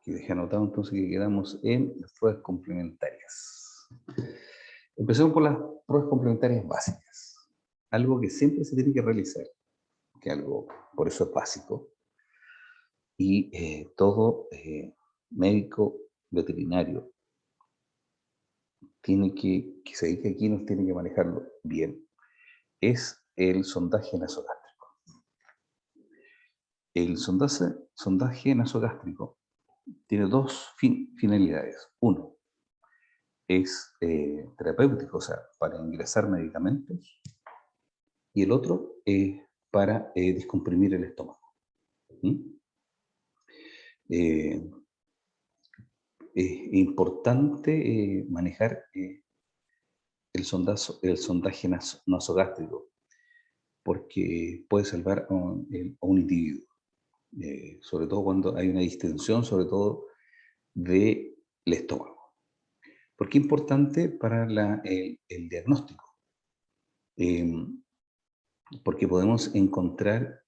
Aquí dejé anotado entonces que quedamos en las pruebas complementarias. Empecemos por las pruebas complementarias básicas. Algo que siempre se tiene que realizar, que algo, por eso es básico, y todo médico veterinario tiene que se dedica aquí, nos tiene que manejarlo bien, es el sondaje nasogástrico. El sondaje nasogástrico tiene dos finalidades. Uno, es terapéutico, o sea, para ingresar medicamentos, y el otro es para descomprimir el estómago. ¿Mm? Es importante manejar el sondaje nasogástrico, porque puede salvar a un individuo, sobre todo cuando hay una distensión, sobre todo del estómago. ¿Por qué es importante para el diagnóstico? Porque podemos encontrar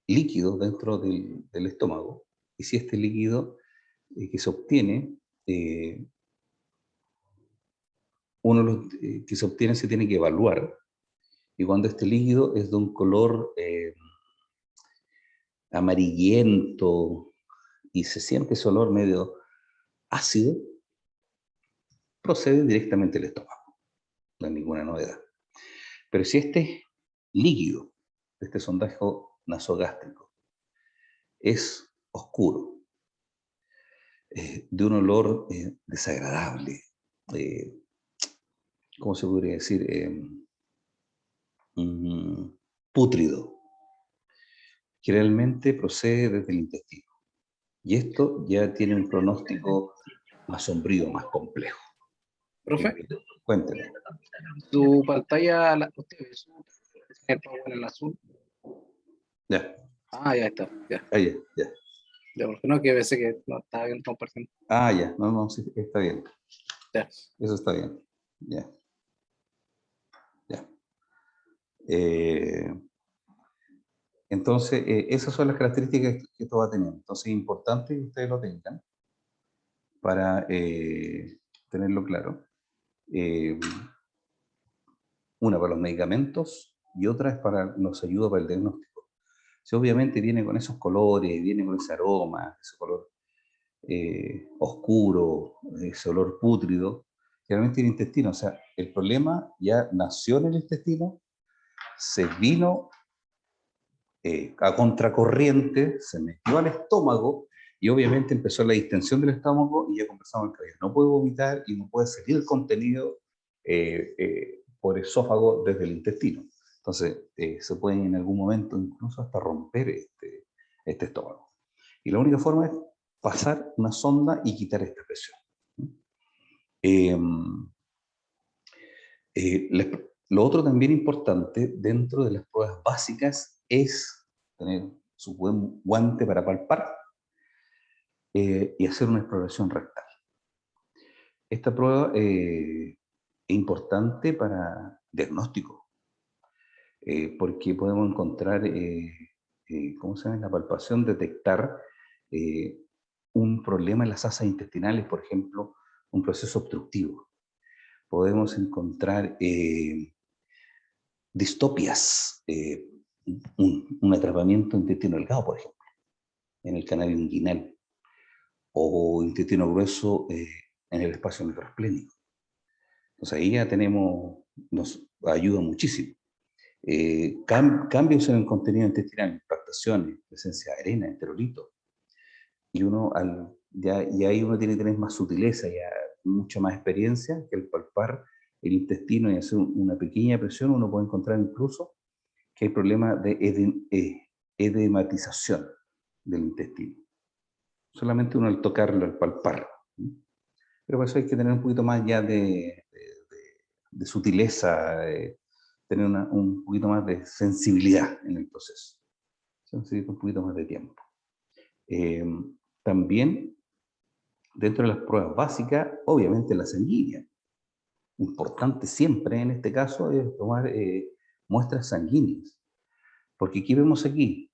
líquido dentro del estómago, y si este líquido que se obtiene, que se obtiene se tiene que evaluar, y cuando este líquido es de un color amarillento y se siente ese olor medio ácido, procede directamente al estómago, no hay ninguna novedad. Pero si este líquido, este sondaje nasogástrico, es oscuro, de un olor desagradable, eh, ¿cómo se podría decir? Pútrido. Generalmente procede desde el intestino. Y esto ya tiene un pronóstico más sombrío, más complejo. Profe, Cuénteme. su pantalla, usted ve el power en azul. Ya. Ah, ya está, ya. Ah, ya, ya. Ya, porque no, que pensé que no estaba bien compartiendo. Ah, ya. No, no, sí, está bien. Ya. Eso está bien. Ya. Ya. Eh, entonces, esas son las características que esto va a tener. Entonces, es importante que ustedes lo tengan para tenerlo claro. Una para los medicamentos y otra es para, nos ayuda para el diagnóstico. Si obviamente viene con esos colores, viene con ese aroma, ese color oscuro, ese olor pútrido, generalmente el intestino, o sea, el problema ya nació en el intestino, se vino a contracorriente, se metió al estómago y obviamente empezó la distensión del estómago y ya conversamos el cabello. No puede vomitar y no puede salir el contenido por esófago desde el intestino. Entonces, se puede en algún momento incluso hasta romper este estómago. Y la única forma es pasar una sonda y quitar esta presión. Eh, lo otro también importante dentro de las pruebas básicas es tener su buen guante para palpar y hacer una exploración rectal. Esta prueba es importante para diagnóstico, porque podemos encontrar, ¿cómo se llama? En la palpación, detectar un problema en las asas intestinales, por ejemplo, un proceso obstructivo. Podemos encontrar distopias, un atrapamiento intestino delgado, por ejemplo, en el canal inguinal, o intestino grueso en el espacio microesplénico. Entonces ahí ya tenemos, nos ayuda muchísimo. Cambios en el contenido intestinal, impactaciones, presencia de arena, enterolito, y uno y ahí uno tiene que tener más sutileza, ya mucha más experiencia, que al palpar el intestino y hacer una pequeña presión, uno puede encontrar incluso que hay problemas de edematización del intestino. Solamente uno al tocarlo, al palpar. Pero por eso hay que tener un poquito más ya de sutileza, tener un poquito más de sensibilidad en el proceso. Se necesita un poquito más de tiempo. También, dentro de las pruebas básicas, obviamente la sanguínea. Importante siempre en este caso es tomar muestras sanguíneas. Porque ¿qué vemos aquí?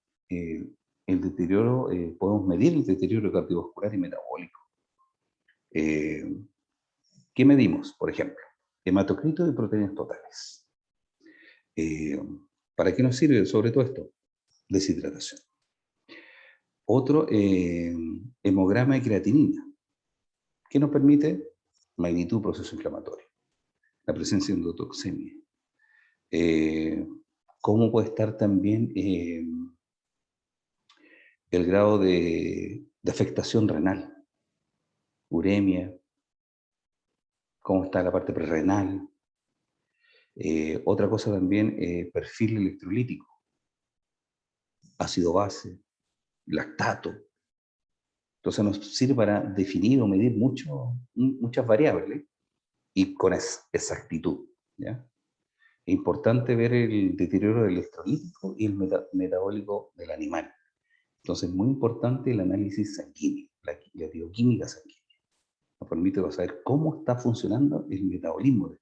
el deterioro, podemos medir el deterioro cardiovascular y metabólico. ¿Qué medimos? Por ejemplo, hematocrito y proteínas totales. ¿Para qué nos sirve sobre todo esto? Deshidratación. Otro, hemograma de creatinina, que nos permite magnitud proceso inflamatorio, la presencia de endotoxemia. ¿Cómo puede estar también el grado de afectación renal? Uremia, cómo está la parte prerrenal. Otra cosa también, perfil electrolítico, ácido base, lactato. Entonces nos sirve para definir o medir muchas variables y con exactitud, ¿ya? Es importante ver el deterioro electrolítico y el metabólico del animal. Entonces es muy importante el análisis sanguíneo, la bioquímica sanguínea. Nos permite saber cómo está funcionando el metabolismo de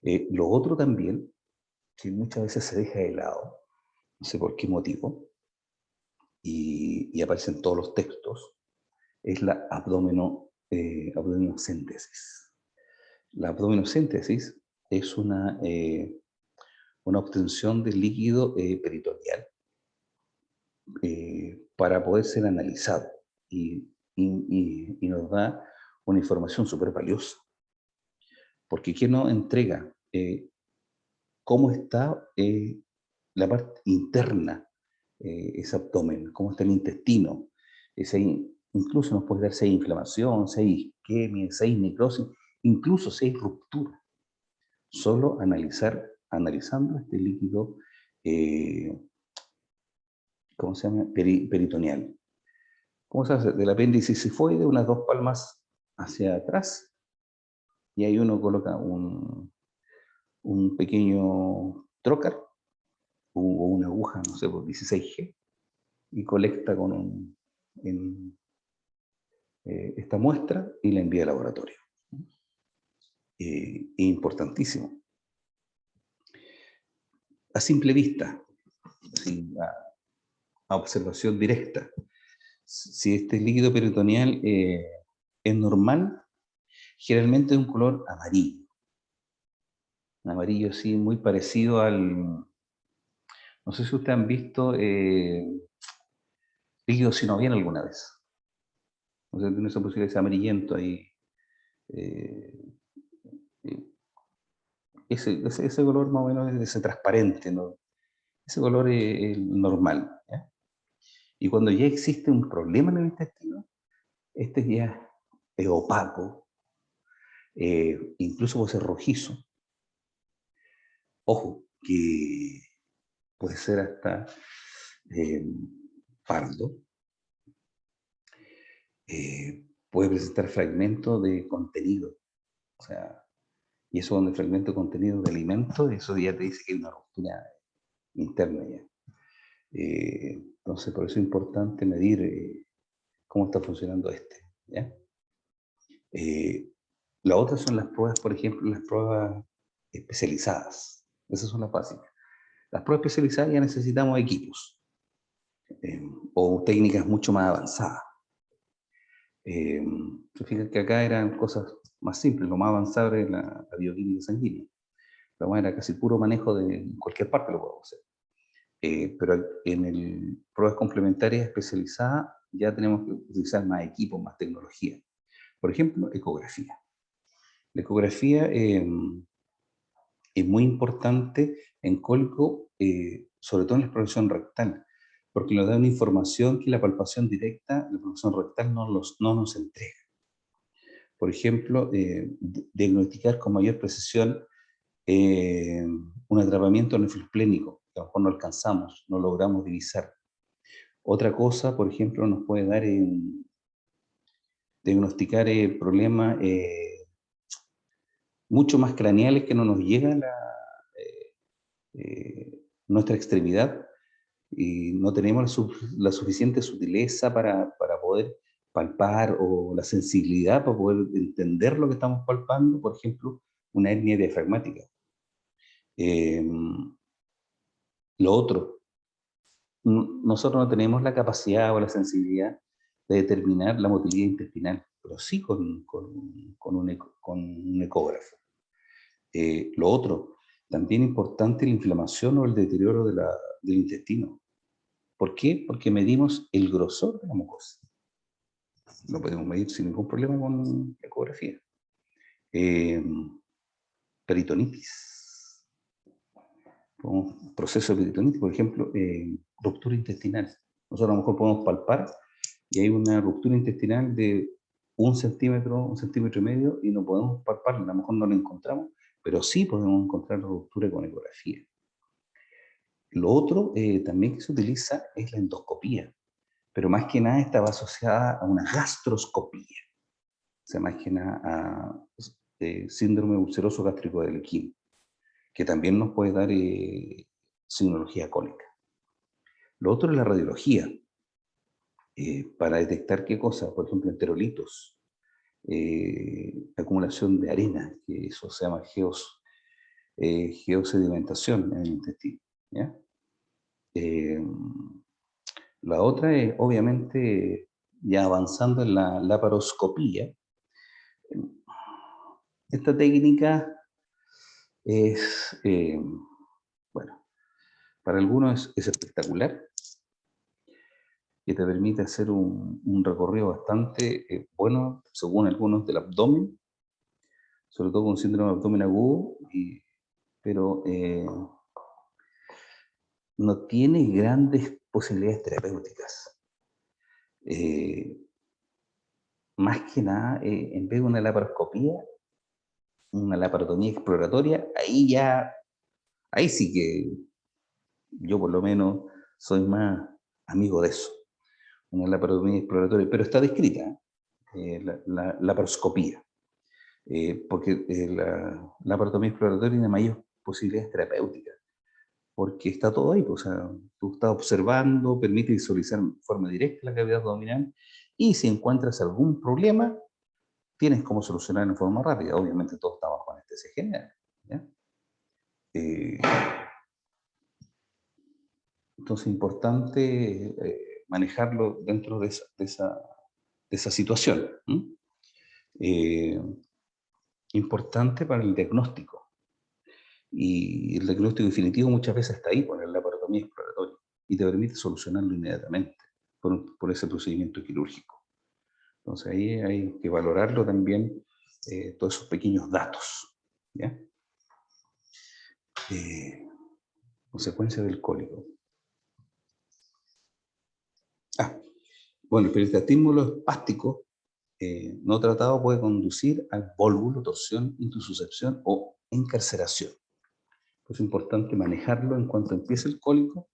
este. Lo otro también, que muchas veces se deja de lado, no sé por qué motivo, y aparece en todos los textos, es la abdominocéntesis. La abdominocéntesis es una obtención de líquido peritoneal para poder ser analizado y nos da una información súper valiosa. Porque ¿qué nos entrega? ¿Cómo está la parte interna, ese abdomen? ¿Cómo está el intestino? Incluso nos puede dar si hay inflamación, si hay isquemia, si hay necrosis, incluso si hay ruptura. Solo analizando este líquido, ¿cómo se llama? Peritoneal. ¿Cómo se hace? Del apéndice sifoide, unas 2 palmas hacia atrás, y ahí uno coloca un pequeño trocar o una aguja, no sé, por 16G, y colecta esta muestra y la envía al laboratorio. Es importantísimo. A simple vista, a observación directa, si este líquido peritoneal es normal, generalmente de un color amarillo. Un amarillo así muy parecido al... No sé si ustedes han visto líquido sinovial alguna vez. O sea, tiene esa posibilidad de ser amarillento ahí. Eh, ese color más o menos es ese transparente, ¿no? Ese color es normal, ¿ya? Y cuando ya existe un problema en el intestino, este ya es opaco, incluso puede ser rojizo. Ojo, que puede ser hasta pardo. Puede presentar fragmentos de contenido. O sea, y eso donde fragmento de contenido de alimento, eso ya te dice que hay una ruptura interna ya. Entonces, por eso es importante medir cómo está funcionando este, ¿ya? Las otras son las pruebas, por ejemplo, las pruebas especializadas. Esas son las básicas. Las pruebas especializadas ya necesitamos equipos o técnicas mucho más avanzadas. Se fijan que acá eran cosas más simples, lo más avanzado era la bioquímica sanguínea. Lo más era casi puro manejo de cualquier parte lo podemos hacer. Pero en pruebas complementarias especializadas ya tenemos que utilizar más equipos, más tecnología. Por ejemplo, ecografía. La ecografía es muy importante en cólico, sobre todo en la exploración rectal, porque nos da una información que la palpación directa, la palpación rectal no nos entrega. Por ejemplo, diagnosticar con mayor precisión un atrapamiento nefrosplénico, que a lo mejor no alcanzamos, no logramos divisar. Otra cosa, por ejemplo, nos puede dar diagnosticar problemas mucho más craneales que no nos llega nuestra extremidad y no tenemos la suficiente sutileza para poder palpar o la sensibilidad para poder entender lo que estamos palpando, por ejemplo, una hernia diafragmática. Lo otro, nosotros no tenemos la capacidad o la sensibilidad de determinar la motilidad intestinal, pero sí con un ecógrafo. Lo otro, también importante la inflamación o el deterioro del intestino. ¿Por qué? Porque medimos el grosor de la mucosa. Lo podemos medir sin ningún problema con ecografía. Peritonitis. Un proceso de peritonitis, por ejemplo, ruptura intestinal. Nosotros a lo mejor podemos palpar y hay una ruptura intestinal de 1 centímetro y medio, y no podemos palpar, a lo mejor no la encontramos, pero sí podemos encontrar la ruptura con ecografía. Lo otro también que se utiliza es la endoscopía, pero más que nada estaba asociada a una gastroscopía. O sea, más que nada a síndrome ulceroso gástrico de Lequín, que también nos puede dar signología cólica. Lo otro es la radiología, para detectar qué cosa, por ejemplo, enterolitos, acumulación de arena, que eso se llama geosedimentación en el intestino, ¿ya? La otra es, obviamente, ya avanzando en la laparoscopía. Esta técnica es, bueno, para algunos es espectacular, que te permite hacer un recorrido bastante bueno, según algunos, del abdomen, sobre todo con síndrome de abdomen agudo, pero no tiene grandes posibilidades terapéuticas. Más que nada, en vez de una laparoscopía, una laparotomía exploratoria, ahí sí que yo por lo menos soy más amigo de eso. Una laparotomía exploratoria, pero está descrita, la laparoscopía, porque la laparotomía exploratoria tiene mayor posibilidades terapéuticas, porque está todo ahí, pues, o sea, tú estás observando, permite visualizar de forma directa la cavidad abdominal, y si encuentras algún problema, tienes cómo solucionar en forma rápida. Obviamente todos estamos con anestesia general, ¿ya? Eh, entonces, importante manejarlo dentro de esa situación. Eh, Importante para el diagnóstico. Y el diagnóstico definitivo muchas veces está ahí, por la laparotomía exploratoria, y te permite solucionarlo inmediatamente por ese procedimiento quirúrgico. Entonces ahí hay que valorarlo también, todos esos pequeños datos, ¿ya? Consecuencia del cólico. Bueno, el peritactismo espástico no tratado puede conducir al vólvulo, torsión, intususcepción o encarceración. Es importante manejarlo en cuanto empiece el cólico,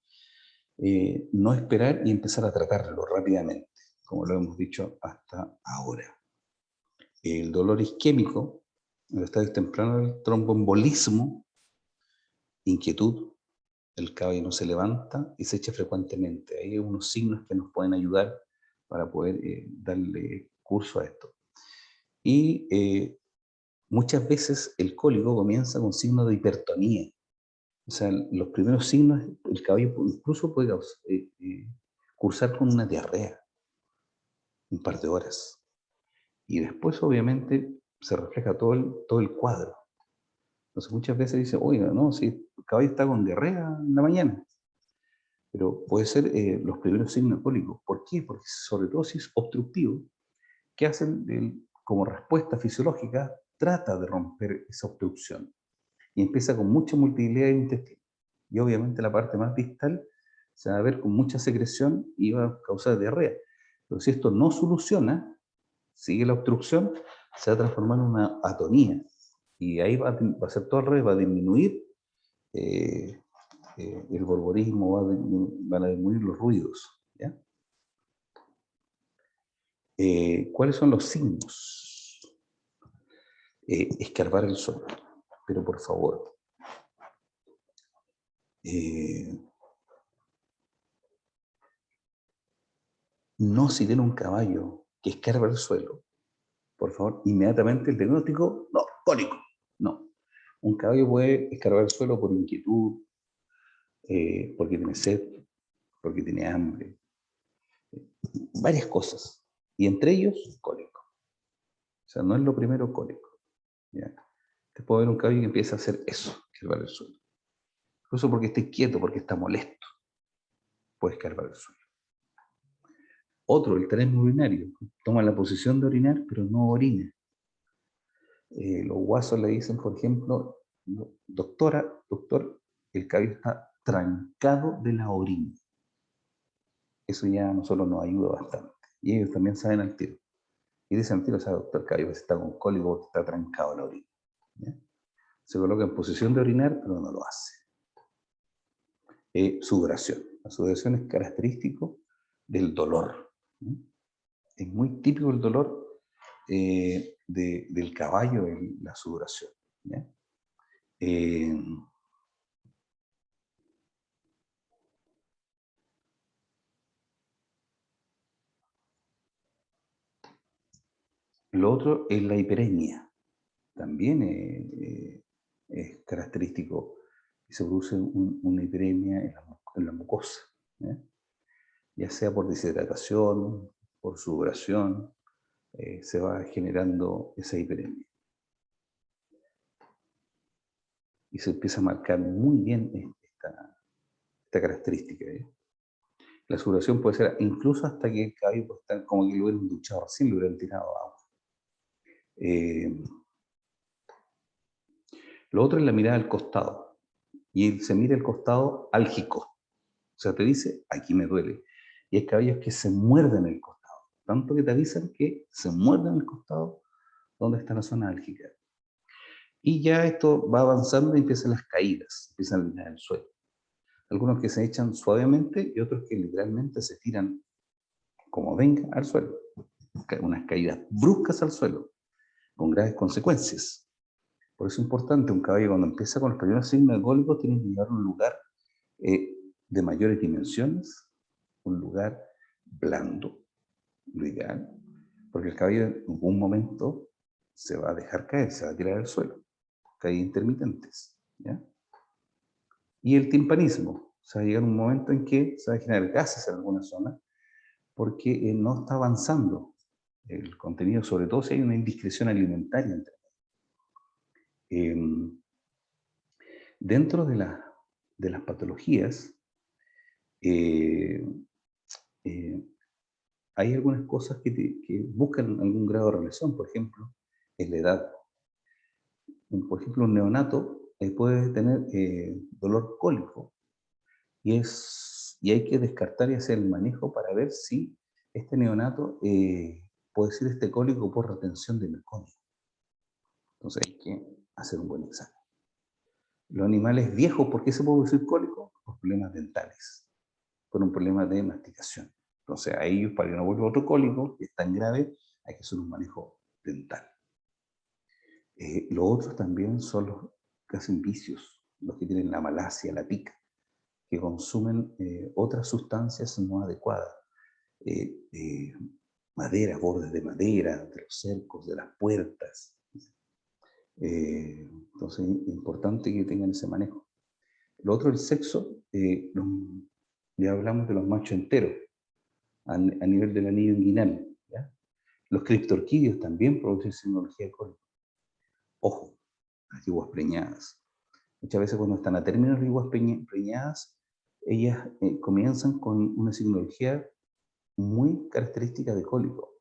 no esperar y empezar a tratarlo rápidamente, como lo hemos dicho hasta ahora. El dolor isquémico, en los estadios tempranos del tromboembolismo, inquietud, el cabello no se levanta y se echa frecuentemente. Hay unos signos que nos pueden ayudar para poder darle curso a esto. Y muchas veces el cólico comienza con signos de hipertonía. O sea, los primeros signos, el cabello incluso puede cursar con una diarrea un par de horas. Y después, obviamente, se refleja todo el cuadro. Entonces, muchas veces dice, oiga, no, si el cabello está con diarrea en la mañana. Pero puede ser los primeros signos cólicos. ¿Por qué? Porque sobre todo si es obstructivo, ¿qué hace como respuesta fisiológica? Trata de romper esa obstrucción. Y empieza con mucha motilidad del intestino. Y obviamente la parte más distal se va a ver con mucha secreción y va a causar diarrea. Pero si esto no soluciona, sigue la obstrucción, se va a transformar en una atonía. Y ahí va a ser todo al revés, va a disminuir el borborismo, van a disminuir los ruidos, ¿ya? ¿Cuáles son los signos? Escarbar el suelo, pero por favor. No, si tiene un caballo que escarba el suelo, por favor, inmediatamente el diagnóstico, no, cólico. No. Un caballo puede escarbar el suelo por inquietud, porque tiene sed, porque tiene hambre, varias cosas, y entre ellos cólico. O sea, no es lo primero cólico. ¿Ya? Te puedo ver un caballo que empieza a hacer eso, escarbar el suelo. Incluso porque esté quieto, porque está molesto, puede escarbar el suelo. Otro, el tenesmo urinario. Toma la posición de orinar, pero no orina. Los guasos le dicen, por ejemplo, doctora, doctor, el caballo está trancado de la orina. Eso ya a nosotros nos ayuda bastante. Y ellos también saben al tiro. Y dicen al tiro, o sea, doctor, el caballo está con cólico porque está trancado de la orina. ¿Ya? Se coloca en posición de orinar, pero no lo hace. Sudoración. La sudoración es característico del dolor. ¿No? Es muy típico el dolor del caballo en la sudoración. ¿Ya? Lo otro es la hiperemia. También es característico que se produce una hiperemia en la mucosa. ¿Ya? Ya sea por deshidratación, por sudoración, se va generando esa hiperemia. Y se empieza a marcar muy bien esta característica. La sudoración puede ser incluso hasta que el caballo puede estar como que lo hubieran duchado recién, lo hubieran tirado agua. Lo otro es la mirada al costado. Y él se mira al costado álgico. O sea, te dice, aquí me duele. Y hay caballos que se muerden el costado. Tanto que te avisan que se muerden el costado donde está la zona álgica. Y ya esto va avanzando y empiezan las caídas, empiezan a mirar el suelo. Algunos que se echan suavemente y otros que literalmente se tiran como venga al suelo. Unas caídas bruscas al suelo, con graves consecuencias. Por eso es importante, un caballo cuando empieza con los primeros signos de cólico tiene que llevar a un lugar de mayores dimensiones, un lugar blando, lo ideal, porque el caballo en algún momento se va a dejar caer, se va a tirar al suelo, caídas intermitentes. ¿Ya? Y el timpanismo, o sea, llega un momento en que se va a generar gases en alguna zona, porque no está avanzando el contenido, sobre todo si hay una indiscreción alimentaria. Dentro de las patologías, eh, eh, hay algunas cosas que buscan algún grado de relación, por ejemplo, es la edad. Por ejemplo, un neonato puede tener dolor cólico y hay que descartar y hacer el manejo para ver si este neonato puede ser este cólico por retención de meconio. Entonces hay que hacer un buen examen. Los animales viejos, ¿por qué se puede producir cólico? Por problemas dentales, por un problema de masticación. Entonces a ellos, para que no vuelva otro cólico, que es tan grave, hay que hacer un manejo dental. Los otros también son los que hacen vicios, los que tienen la malasia, la pica, que consumen otras sustancias no adecuadas. Madera, bordes de madera, de los cercos, de las puertas. Entonces es importante que tengan ese manejo. Lo otro, el sexo, ya hablamos de los machos enteros, a nivel del anillo inguinal. ¿Ya? Los criptorquídeos también producen sinología de cólico. Ojo, las yeguas preñadas. Muchas veces cuando están a término las yeguas preñadas, ellas comienzan con una signología muy característica de cólico,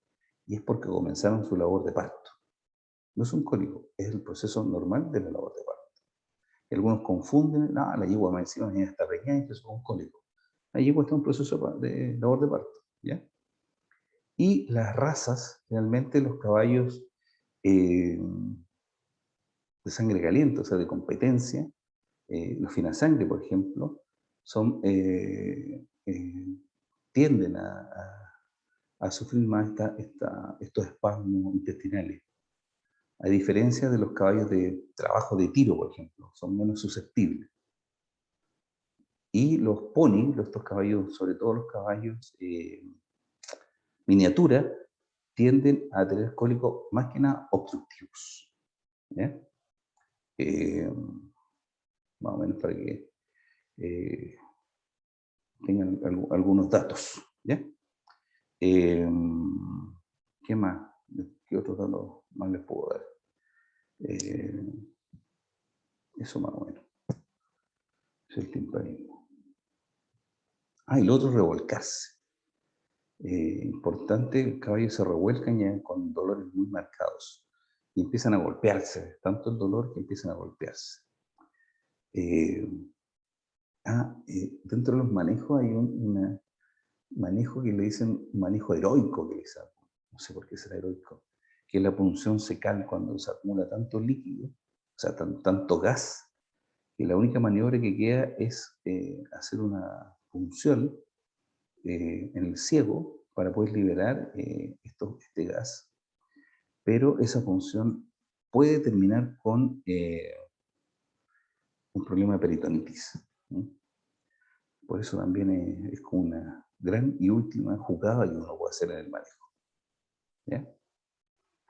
y es porque comenzaron su labor de parto. No es un cólico, es el proceso normal de la labor de parto. Y algunos confunden, la yegua más encima ya está preñada y eso es un cólico. La yegua está en un proceso de labor de parto. ¿Ya? Y las razas, realmente los caballos de sangre caliente, o sea, de competencia, los finasangre, por ejemplo, son, tienden a sufrir más estos espasmos intestinales. A diferencia de los caballos de trabajo de tiro, por ejemplo, son menos susceptibles. Y los ponis, estos caballos, sobre todo los caballos miniatura, tienden a tener cólicos más que nada obstructivos. ¿Ya? Más o menos para que tengan algunos datos. ¿Ya? ¿Qué más? ¿Qué otros datos más les puedo dar? Eso más o menos. Es el timpanismo. Y lo otro es revolcarse. Importante, el caballo se revuelcan ya con dolores muy marcados y empiezan a golpearse, tanto el dolor que empiezan a golpearse. Dentro de los manejos hay un manejo que le dicen manejo heroico, que le dicen, no sé por qué será heroico, que es la punción secal cuando se acumula tanto líquido, o sea, tanto gas, que la única maniobra que queda es hacer una punción en el ciego para poder liberar este gas. Pero esa punción puede terminar con un problema de peritonitis. Por eso también es como una gran y última jugada que uno puede hacer en el manejo. ¿Ya?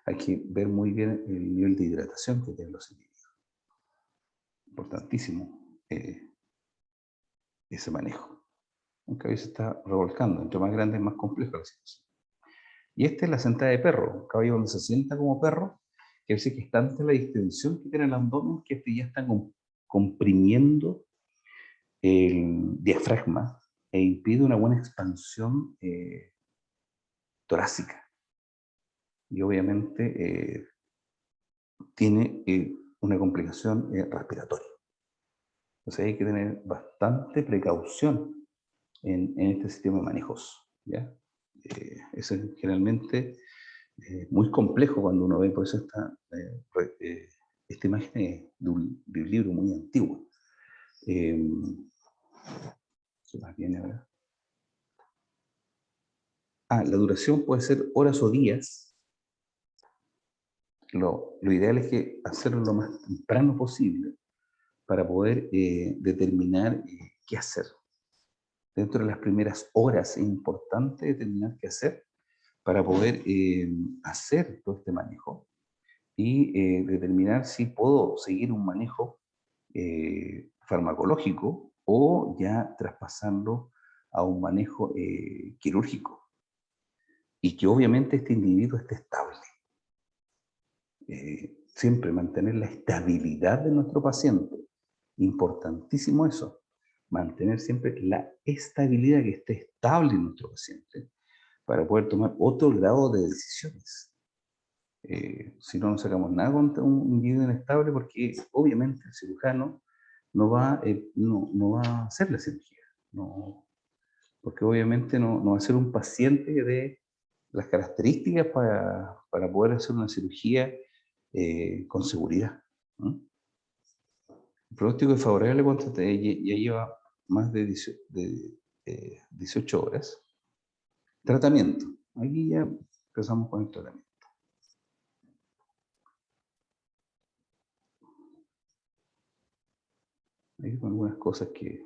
Hay que ver muy bien el nivel de hidratación que tienen los individuos. Importantísimo ese manejo. Un caballo se está revolcando, entre más grande es más compleja la situación. Y esta es la sentada de perro, un caballo donde se sienta como perro, quiere decir que es tanta la distensión que tiene el abdomen que ya está comprimiendo el diafragma e impide una buena expansión torácica. Y obviamente tiene una complicación respiratoria. Entonces hay que tener bastante precaución en este sistema de manejos. ¿Ya? Eso es generalmente muy complejo cuando uno ve, por eso esta imagen es de un libro muy antiguo. ¿Qué más viene ahora? La duración puede ser horas o días. Lo ideal es que hacerlo lo más temprano posible para poder determinar qué hacer. Dentro de las primeras horas es importante determinar qué hacer para poder hacer todo este manejo y determinar si puedo seguir un manejo farmacológico o ya traspasarlo a un manejo quirúrgico. Y que obviamente este individuo esté estable. Siempre mantener la estabilidad de nuestro paciente. Importantísimo eso. Mantener siempre la estabilidad, que esté estable en nuestro paciente para poder tomar otro grado de decisiones. Si no, no sacamos nada contra un individuo inestable porque obviamente el cirujano no va a hacer la cirugía. No, porque obviamente no va a ser un paciente de las características para poder hacer una cirugía con seguridad. El pronóstico es favorable cuando ya lleva más de 18 horas. Tratamiento. Aquí ya empezamos con el tratamiento. Hay algunas cosas que...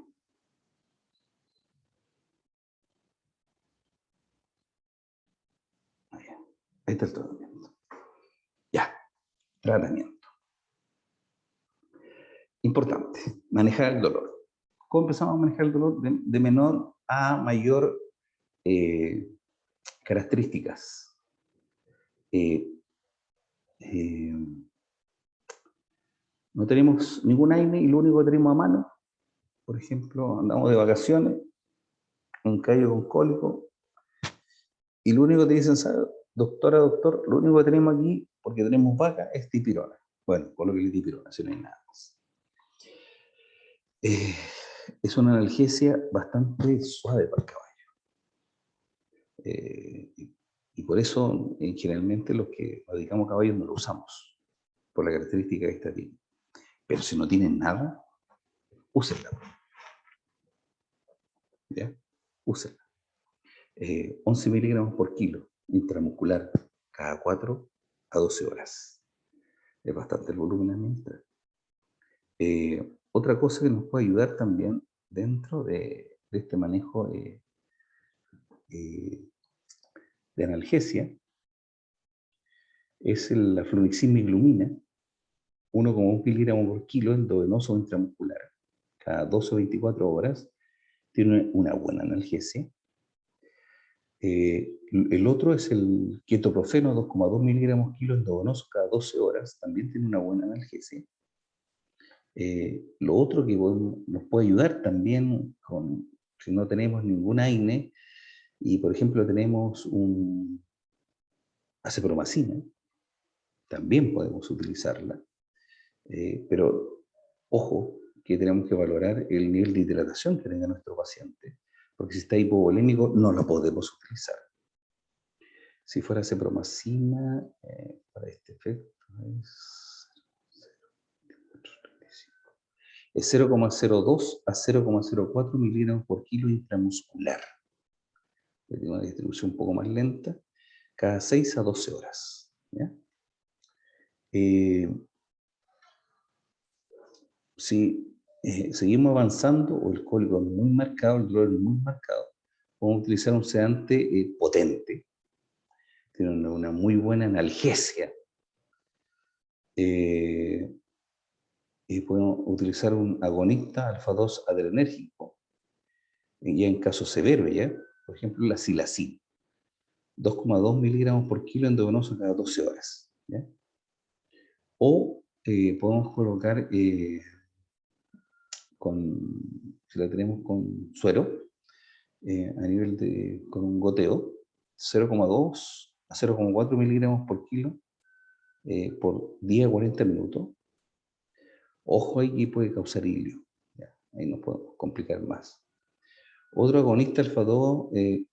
Ahí está el tratamiento. Ya, tratamiento. Importante, manejar el dolor. ¿Cómo empezamos a manejar el dolor? De menor a mayor características. No tenemos ningún aire y lo único que tenemos a mano, por ejemplo, andamos de vacaciones, un caballo con cólico, y lo único que te dicen, ¿sabe? Doctora, doctor, lo único que tenemos aquí, porque tenemos vaca, es dipirona. Bueno, colóquele dipirona, si no hay nada más. Es una analgesia bastante suave para el caballo. Y por eso, generalmente, los que nos dedicamos a caballos no lo usamos, por la característica que esta tiene. Pero si no tienen nada, úsenla. ¿Ya? Úsenla. 11 miligramos por kilo intramuscular cada 4 a 12 horas. Es bastante el volumen a administrar. Otra cosa que nos puede ayudar también dentro de este manejo de analgesia es la fluoximiglutamina, 1,1 miligramos por kilo endovenoso o intramuscular cada 12 o 24 horas tiene una buena analgesia. El otro es el ketoprofeno, 2,2 miligramos kilo endovenoso cada 12 horas, también tiene una buena analgesia. Lo otro que nos puede ayudar también si no tenemos ningún AINE y, por ejemplo, tenemos un acepromacina, también podemos utilizarla. Pero, ojo, que tenemos que valorar el nivel de hidratación que tenga nuestro paciente, porque si está hipovolémico no la podemos utilizar. Si fuera acepromacina, para este efecto es 0,02 a 0,04 miligramos por kilo intramuscular. Tiene una distribución un poco más lenta, cada 6 a 12 horas. ¿Ya? Si seguimos avanzando o el cólico es muy marcado, el dolor es muy marcado, podemos utilizar un sedante potente, tiene una muy buena analgesia. Y podemos utilizar un agonista alfa-2 adrenérgico, ya en caso severo, ¿ya? Por ejemplo, la silacina, 2,2 miligramos por kilo endovenoso cada 12 horas. ¿Ya? O podemos colocar, si la tenemos con suero, a nivel con un goteo, 0,2 a 0,4 miligramos por kilo por día 40 minutos. Ojo, ahí que puede causar hilio. ¿Ya? Ahí nos podemos complicar más. Otro agonista alfa-2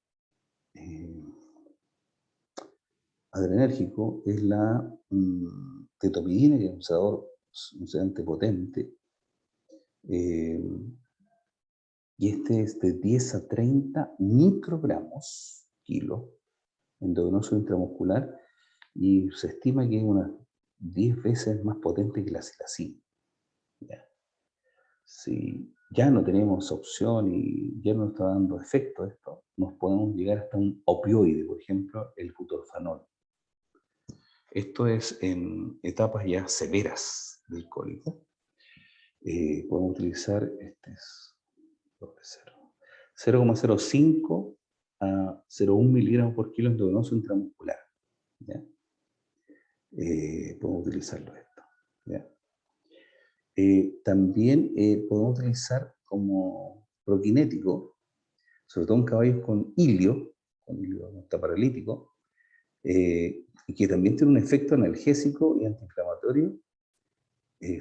adrenérgico es la tetopidina, que es un sedante potente. Y este es de 10 a 30 microgramos kilo endovenoso intramuscular y se estima que es unas 10 veces más potente que la silacina. ¿Ya? Si ya no tenemos opción y ya no está dando efecto esto, nos podemos llegar hasta un opioide, por ejemplo, el butorfanol. Esto es en etapas ya severas del cólico. Podemos utilizar, este es 0,05 a 0,1 miligramos por kilo endovenoso intramuscular. ¿Ya? Podemos utilizarlo esto. ¿Ya? También podemos utilizar como prokinético, sobre todo en caballos con ilio no está paralítico, y que también tiene un efecto analgésico y antiinflamatorio,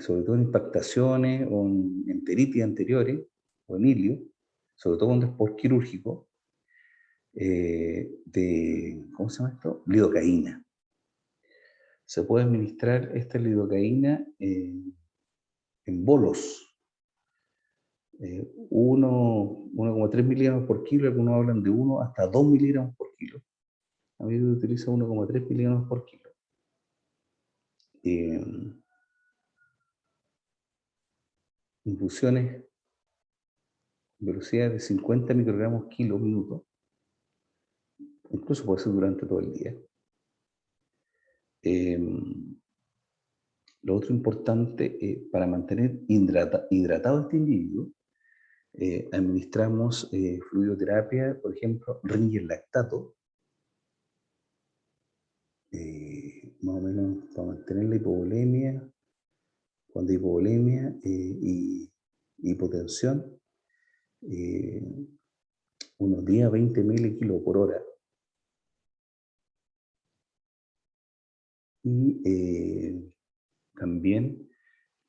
sobre todo en impactaciones o en enteritis anteriores o en ilio, sobre todo cuando es postquirúrgico, ¿cómo se llama esto? Lidocaína. Se puede administrar esta lidocaína en bolos. 1,3 miligramos por kilo, algunos hablan de 1 hasta 2 miligramos por kilo. A mí se utiliza 1,3 miligramos por kilo. Infusiones, velocidad de 50 microgramos kilo minuto. Incluso puede ser durante todo el día. Lo otro importante, para mantener hidratado este individuo, administramos fluidoterapia, por ejemplo, Ringer lactato, más o menos para mantener la hipovolemia, cuando hay hipovolemia y hipotensión, unos 10 a 20 ml por hora. Y también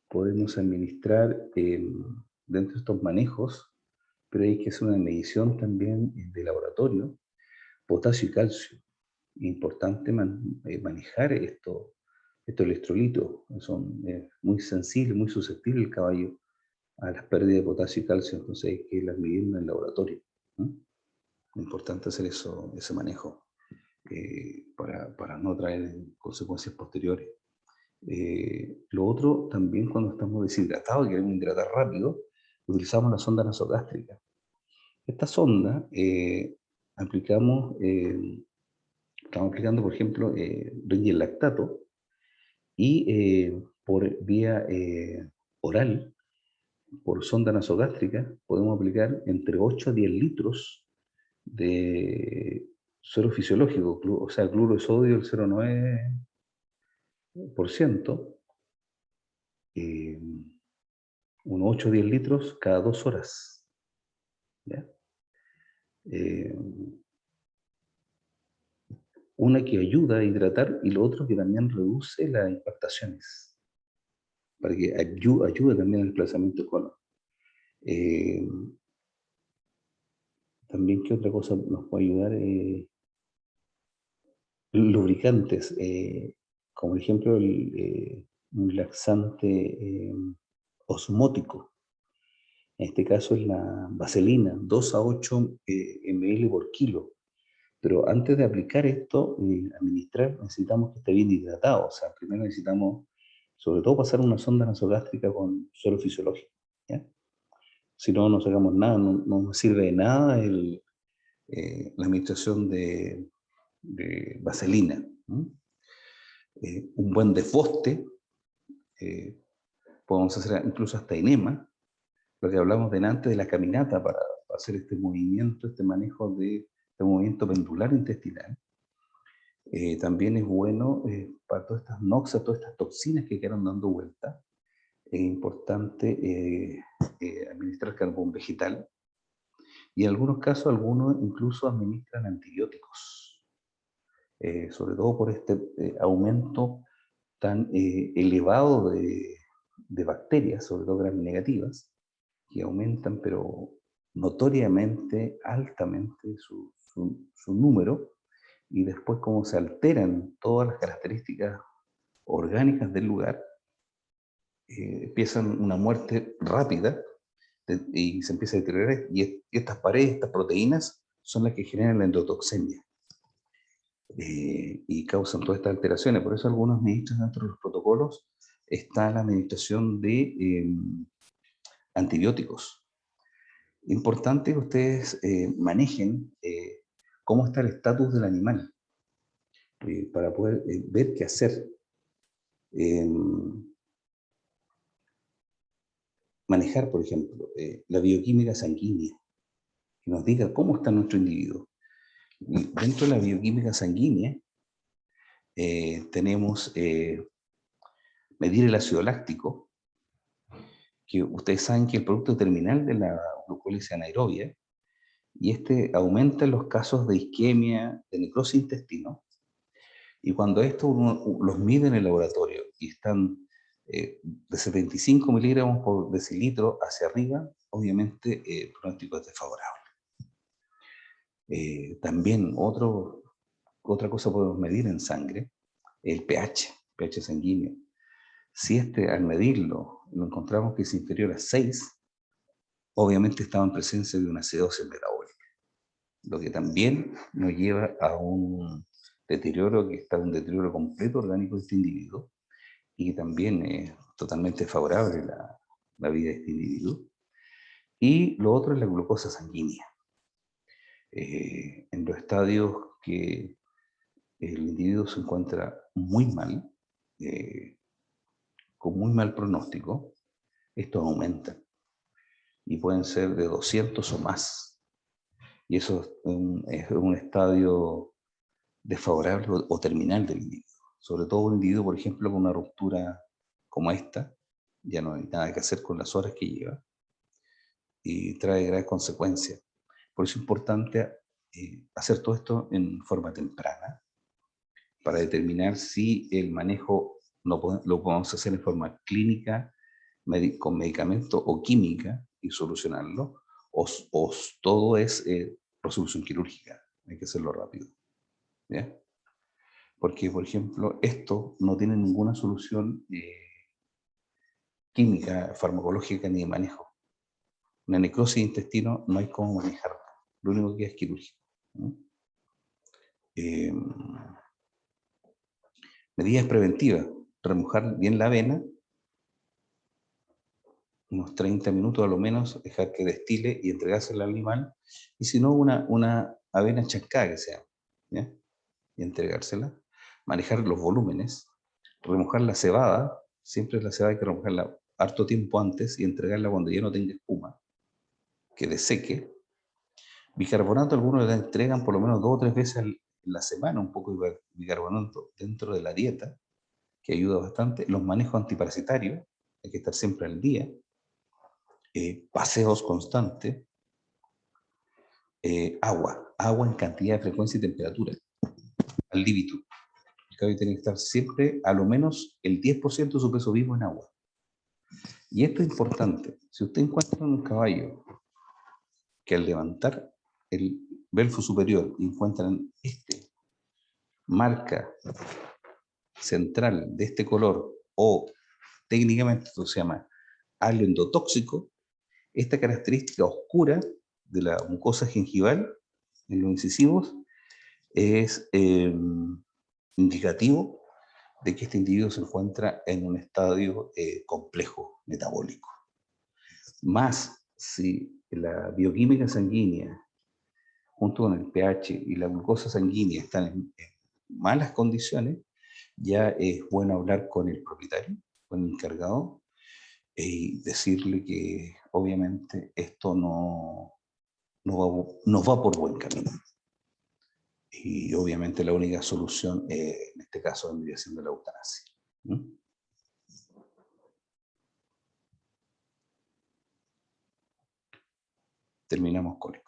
podemos administrar dentro de estos manejos, pero hay que hacer una medición también de laboratorio, potasio y calcio. Importante manejar estos electrolitos, son muy sensibles, muy susceptibles el caballo a las pérdidas de potasio y calcio, entonces hay que irlas midiendo en el laboratorio. Importante hacer ese manejo para no traer consecuencias posteriores. Lo otro, también cuando estamos deshidratados y queremos hidratar rápido, utilizamos la sonda nasogástrica. Esta sonda estamos aplicando, por ejemplo, Ringer lactato y por vía oral por sonda nasogástrica podemos aplicar entre 8 a 10 litros de suero fisiológico, o sea, cloro de sodio del 0,9%, eh, unos 8 o 10 litros cada 2 horas. ¿Ya? Eh, una que ayuda a hidratar y lo otro que también reduce las impactaciones, para que ayude también al desplazamiento del colon. También, ¿qué otra cosa nos puede ayudar? Lubricantes, como por ejemplo un laxante osmótico. En este caso es la vaselina, 2 a 8 ml por kilo. Pero antes de aplicar esto, administrar, necesitamos que esté bien hidratado. O sea, primero necesitamos, sobre todo, pasar una sonda nasogástrica con suero fisiológico. ¿Ya? Si no, no sacamos nada, no nos sirve de nada la administración de vaselina. Un buen desboste, podemos hacer incluso hasta enema, lo que hablamos delante de la caminata para hacer este movimiento, este manejo de movimiento pendular intestinal. También es bueno para todas estas noxas, todas estas toxinas que quedan dando vuelta. Es importante administrar carbón vegetal y en algunos casos algunos incluso administran antibióticos, sobre todo por este aumento tan elevado de bacterias, sobre todo gram negativas, que aumentan pero notoriamente, altamente su número, y después como se alteran todas las características orgánicas del lugar, empiezan una muerte rápida y se empieza a deteriorar, y estas paredes, estas proteínas, son las que generan la endotoxemia y causan todas estas alteraciones. Por eso algunos ministros dentro de los protocolos está la administración de antibióticos. Importante que ustedes manejen cómo está el estatus del animal para poder ver qué hacer. Manejar, por ejemplo, la bioquímica sanguínea, que nos diga cómo está nuestro individuo. Y dentro de la bioquímica sanguínea tenemos medir el ácido láctico, que ustedes saben que es el producto terminal de la glucólisis anaerobia, y este aumenta en los casos de isquemia, de necrosis intestino, y cuando esto uno los mide en el laboratorio y están de 75 miligramos por decilitro hacia arriba, obviamente el pronóstico es desfavorable. También otra cosa podemos medir en sangre, el pH sanguíneo. Si al medirlo lo encontramos que es inferior a 6, obviamente estaba en presencia de una acidosis metabólica, lo que también nos lleva a un deterioro completo orgánico de este individuo, y también es totalmente favorable la vida de este individuo. Y lo otro es la glucosa sanguínea. En los estadios que el individuo se encuentra muy mal, con muy mal pronóstico, estos aumentan y pueden ser de 200 o más. Y eso es un estadio desfavorable o terminal del individuo. Sobre todo un individuo, por ejemplo, con una ruptura como esta, ya no hay nada que hacer con las horas que lleva y trae graves consecuencias. Por eso es importante hacer todo esto en forma temprana para determinar si el manejo lo podemos hacer en forma clínica, con medicamento o química y solucionarlo, o todo es resolución quirúrgica. Hay que hacerlo rápido. ¿Ya? Porque, por ejemplo, esto no tiene ninguna solución química, farmacológica ni de manejo. Una necrosis de intestino no hay cómo manejarla. Lo único que es quirúrgico. Medidas preventivas. Remojar bien la avena, unos 30 minutos a lo menos, dejar que destile y entregársela al animal. Y si no, una avena chancada que sea, ¿ya? Y entregársela. Manejar los volúmenes. Remojar la cebada. Siempre la cebada hay que remojarla harto tiempo antes y entregarla cuando ya no tenga espuma, que deseque. Bicarbonato algunos la entregan por lo menos 2 o 3 veces en la semana, un poco de bicarbonato dentro de la dieta, que ayuda bastante. Los manejos antiparasitarios, hay que estar siempre al día. Paseos constantes. Agua en cantidad, frecuencia y temperatura, al límite. El caballo tiene que estar siempre a lo menos el 10% de su peso vivo en agua. Y esto es importante. Si usted encuentra un caballo que al levantar el belfo superior encuentran marca central de este color, o técnicamente esto se llama halo endotóxico, esta característica oscura de la mucosa gingival en los incisivos es indicativo de que este individuo se encuentra en un estadio complejo metabólico. Más si la bioquímica sanguínea junto con el pH y la glucosa sanguínea están en malas condiciones, ya es bueno hablar con el propietario, con el encargado, y decirle que obviamente esto no va por buen camino. Y obviamente la única solución en este caso vendría siendo la eutanasia. Terminamos con el